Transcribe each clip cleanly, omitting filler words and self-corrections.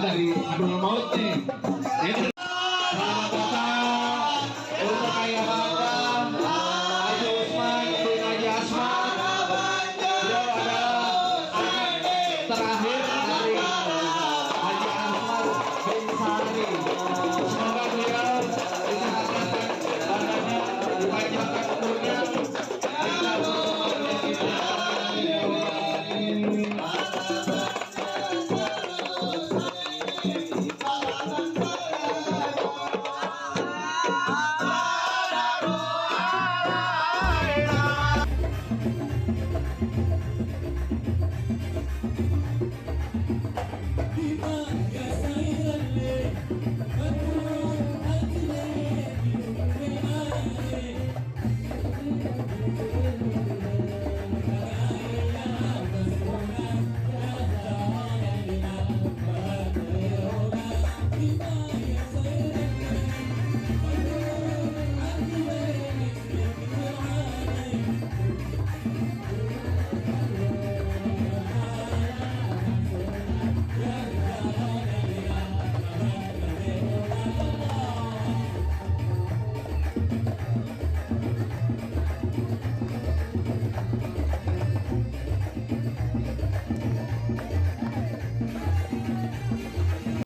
Dari Abdul Maut nih. Ini selamat datang untuk Ayah Bangga, Haji Usman bin Haji Asman. Beliau adalah anak terakhir dari Haji Asman bin Sari. Semoga beliau disehatkan badannya, dipanjangkan umurnya.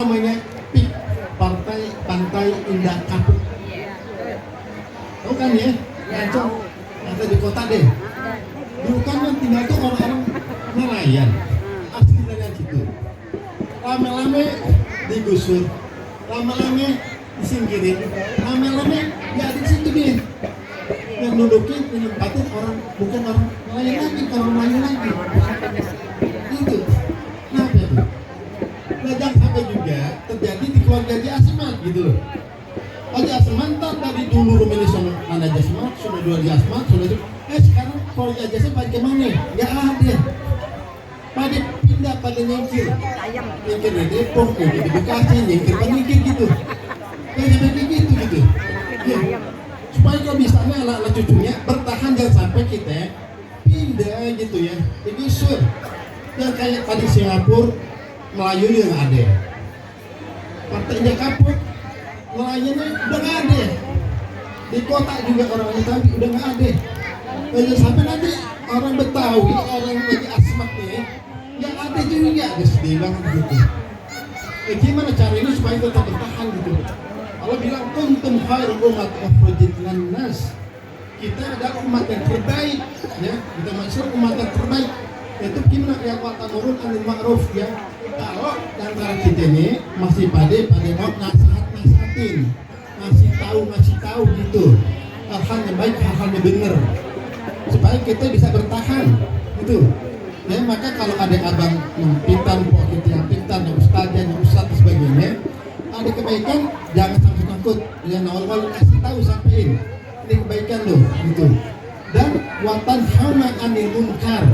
Namanya PIK, Partai Pantai Indah Kapuk. Tahu kan ya? Ngancong ada di kota deh. Dulu kan yang tinggal tuh orang-orang nelayan asli dari situ. Lama-lama digusur, lama-lama disingkirin, lama-lama nggak ada di situ deh. Yang dudukin, menempatin orang bukan orang nelayan lagi, kalau nelayan lagi. Itu. Kenapa tuh? Nah, jangan sampai juga terjadi di keluarga Haji Asmat gitu loh. Haji Asmat tak dari dulu rumahnya sama mana Haji Asmat, sama dua Haji Asmat, sama itu. Sekarang keluarga Haji Asmat kemana? Nggak ada. Pada pindah, pada nyingkir. Nyingkir dari Depok, nyingkir di Bekasi, nyingkir penyingkir gitu. Ya jadi gitu. Ya. Supaya kalau misalnya anak-anak cucunya bertahan jangan sampai kita pindah gitu ya. Digusur. Yang kayak tadi Singapura, Melayu juga nggak ada. Partainya kapuk, Melayunya udah nggak ada. Di kota juga orang Betawi udah nggak ada. Jangan sampai nanti orang Betawi, orang Haji Asmat nih, yang ada juga sedih banget gitu. Gimana cara ini supaya tetap bertahan gitu? Allah bilang kuntum khairul ummat ukhrijat linnas. Kita adalah umat yang terbaik, ya. Kita maksud umat yang terbaik. Itu gimana ya kata nurut anil ma'ruf ya. Kalau antara kita ini masih pada mau nasihatin, ngasih tahu gitu. Hal-hal yang baik, hal-hal yang benar. Supaya kita bisa bertahan gitu. Ya, maka kalau ada abang yang pintar, kita yang pintar, yang ustazah, yang ustaz dan sebagainya, ada kebaikan jangan takut. Ya, awal-awal kasih tahu sampein. Ini kebaikan loh gitu. Dan watan hama anil munkar,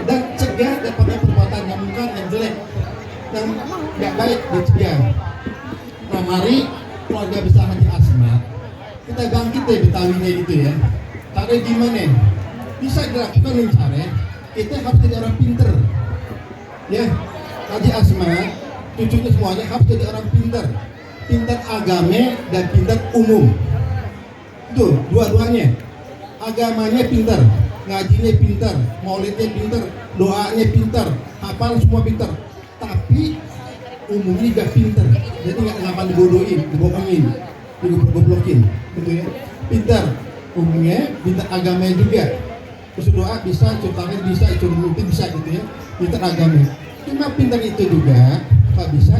dan cegah daripada perbuatan yang munkar, yang jelek, yang nggak baik dicegah. Nah, mari keluarga besar Haji Asmat kita bangkit deh Betawinya gitu ya. Cara gimana? Bisa dilakukan dengan cara kita harus jadi orang pinter. Ya, Haji Asmat cucunya semuanya harus jadi orang pinter, pinter agama dan pinter umum. Itu dua-duanya. Agamanya pintar, ngajinya pintar, maulidnya pintar, doanya pintar, hafal semua pintar. Tapi umumnya gak pintar, jadi nggak ngapain dibodohin, dibohongin, digoblokin, gitu ya. Pintar, umumnya pintar agamanya juga. Terus doa bisa, curtangan bisa, curung mimpi bisa gitu ya. Pintar agama. Cuma pintar itu juga, kalau bisa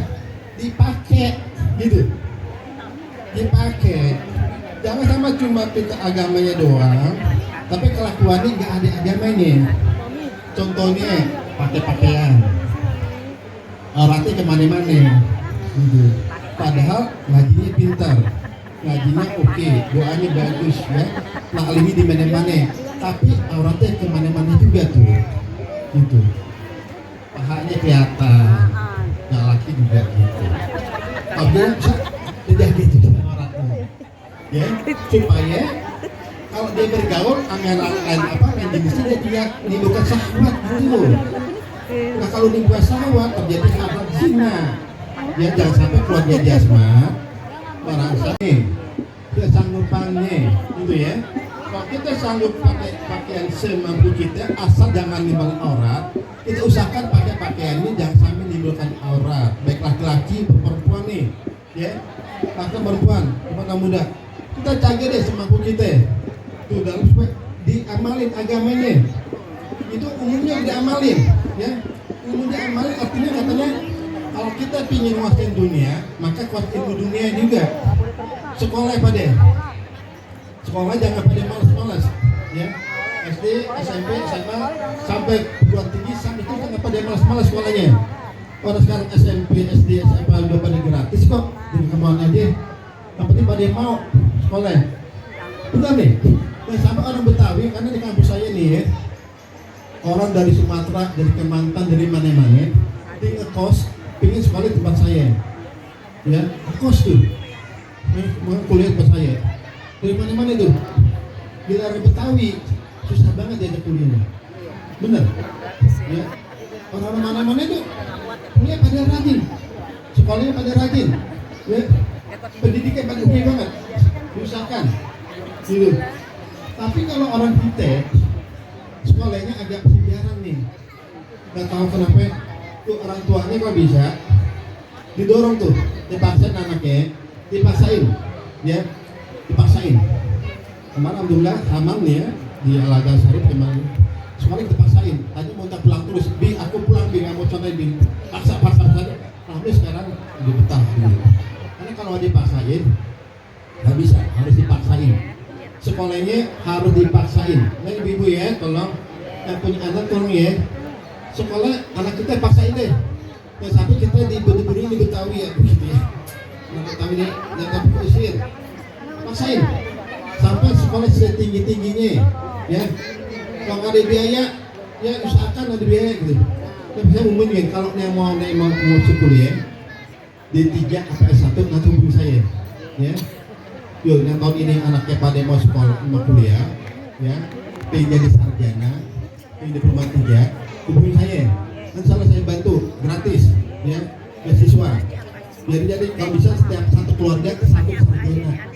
dipakai, gitu. dipakai. Jangan sama cuma pintar agamanya doang, tapi kelakuannya nggak ada agamanya. Contohnya pakai pakaian, auratnya kemana-mana, gitu. Padahal ngajinya pintar, ngajinya oke, doanya bagus ya, naklimi di mana-mana, tapi auratnya kemana-mana juga tuh, gitu. Pahanya kelihatan, yang laki juga gitu. Abdul tidak gitu sama auratnya, ya, supaya kalau dia bergaul dengan jenisnya dia menimbulkan syahwat gitu loh. Nah kalau dibuat syahwat terjadi hal zina, ya jangan sampai keluar dari jasmad merasa nih kesanggupannya gitu ya. Kalau kita sanggup pakai pakaian semampu kita, asal jangan menimbulkan aurat, kita usahakan pakai pakaian ini jangan sampai menimbulkan aurat, baik laki-laki maupun perempuan nih ya. Laki perempuan anak muda, kita jaga deh semampu kita tuh dalam supaya diamalin agamanya. Itu umumnya diamalin ya, umumnya amalin artinya katanya kalau kita ingin menguasai dunia maka kuasai ilmu dunia juga. Sekolah pada sekolah jangan pada malas-malas ya, SD, SMP, SMA sampai perguruan tinggi sampai itu jangan pada malas-malas sekolahnya. Orang sekarang SMP, SD, SMA udah pada gratis kok, jadi kemauan aja yang penting pada mau sekolah. Benar nih. Dan sama orang Betawi, karena di kampus saya nih ya, orang dari Sumatera, dari Kalimantan, dari mana-mana, dia ngekos, pengen sekolah di tempat saya, ya, ngekos tuh, mau kuliah tempat saya, dari mana-mana tuh, di daerah Betawi, susah banget diajak kuliahnya, bener, ya, orang mana-mana tuh, kuliah pada rajin, sekolahnya pada rajin, ya, pendidikan pada oke banget, usahakan, gitu. Tapi kalau orang kita sekolahnya agak jarang nih, nggak tahu kenapa tuh orang tuanya kok bisa didorong tuh, dipaksain anaknya, dipaksain, ya, dipaksain. Kemarin alhamdulillah aman nih ya di Al-Azhar Syarif kemarin, sekolah dipaksain. Tadi mau tak pulang terus, bi aku pulang bi nggak mau contoh bi, paksa saja. Tapi sekarang di betah gitu. Karena kalau dipaksain nggak bisa, harus dipaksain. Sekolahnya harus dipaksain. Nah ibu-ibu ya, tolong yang punya anak tolong ya, sekolah anak kita paksain deh. Dan sampai kita di Betawi ya, begitu ya. Anak Betawi ini yang kamu usir, paksain sampai sekolah setinggi-tingginya, ya. Kalau ada biaya, ya usahakan ada biaya gitu. Kita bisa umumnya kalau yang mau kuliah di 3 sampai S1 nanti hubungi saya, ya. Yuk, yang tahun ini anaknya pada mau sekolah, mau kuliah, ya, pengen jadi sarjana, pengen di perumahan 3, hubungi saya. Nanti saya bantu gratis, ya, beasiswa. Jadi kalau bisa setiap satu keluarga ke satu sarjana.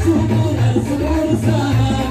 Subuh bersama